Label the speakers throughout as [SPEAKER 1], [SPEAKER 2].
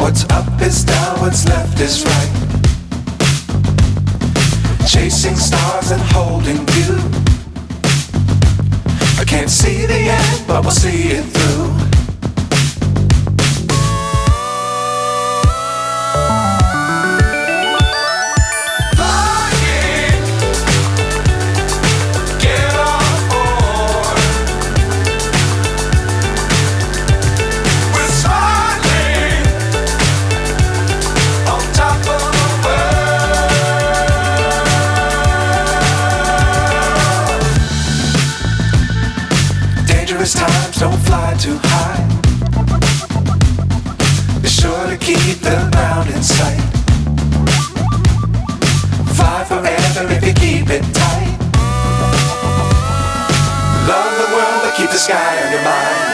[SPEAKER 1] What's up is down, what's left is right. Chasing stars and holding you. I can't see the end, but we'll see it through. Times don't fly too high. Be sure to keep the ground in sight. Fly forever if you keep it tight. Love the world but keep the sky on your mind.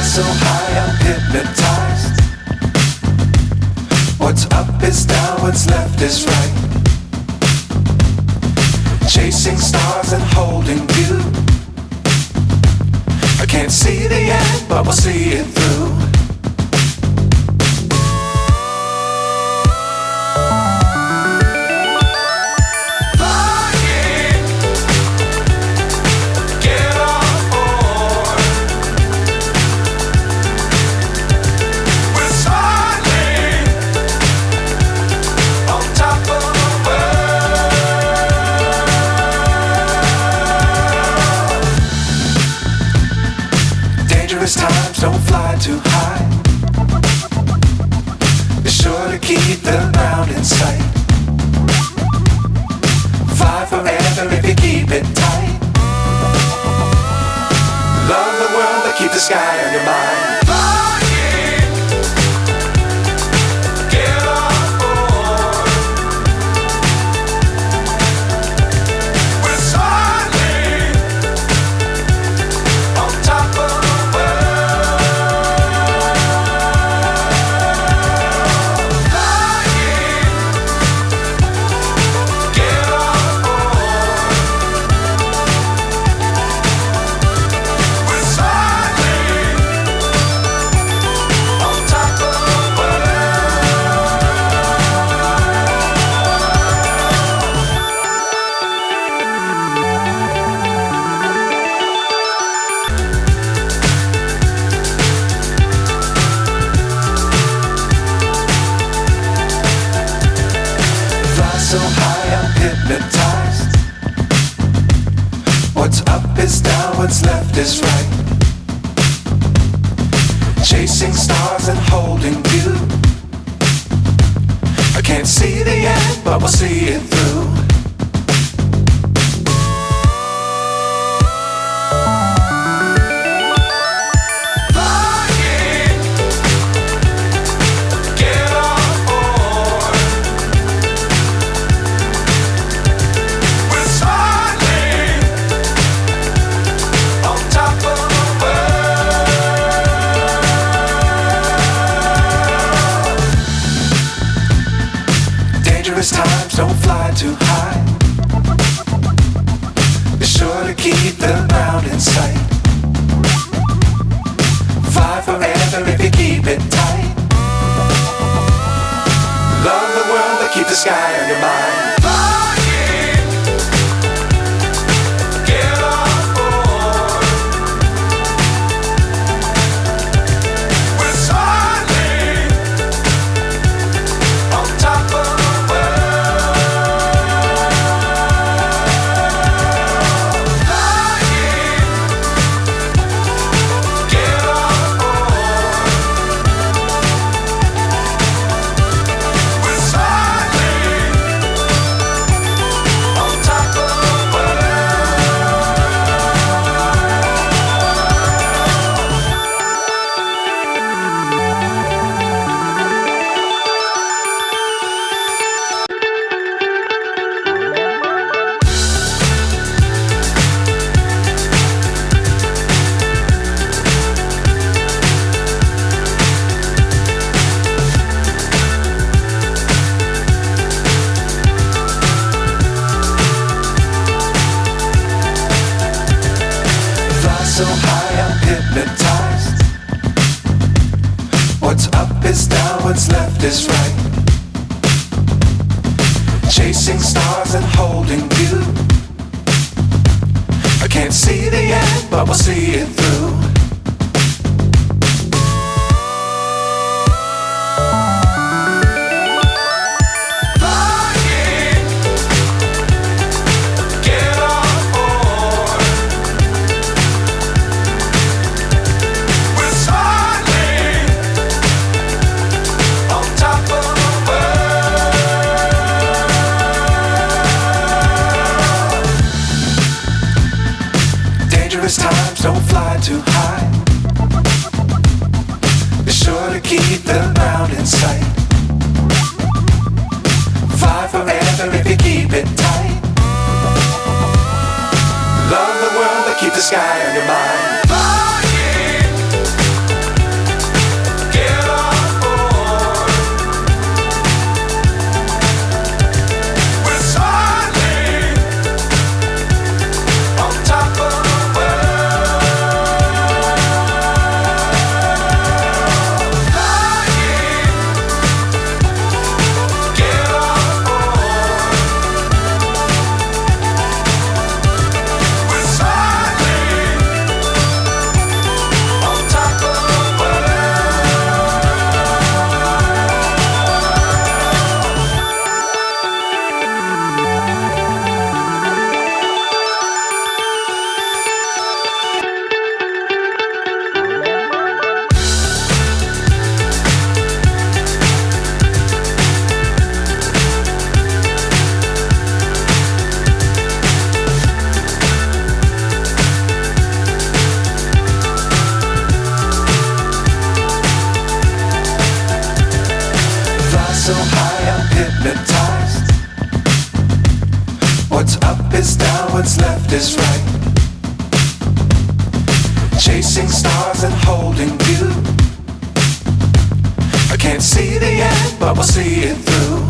[SPEAKER 1] So high I'm hypnotized. What's up is down, what's left is right. Chasing stars and holding you. I can't see the end, but we'll see it through. Times don't fly too high. Be sure to keep the ground in sight. Fly forever if you keep it tight. Love the world but keep the sky on your mind. So high I'm hypnotized. What's up is down, what's left is right. Chasing stars and holding you. I can't see the end, but we'll see it through. Times don't fly too high. Be sure to keep the ground in sight. Fly forever if you keep it tight. Love the world but keep the sky on your mind. left is right. Chasing stars and holding you. I can't see the end, but we'll see it through. Times don't fly too high. Be sure to keep the ground in sight. Fly forever if you keep it tight. Love the world but keep the sky on your mind. So high I'm hypnotized. What's up is down, what's left is right. Chasing stars and holding you. I can't see the end, but we'll see it through.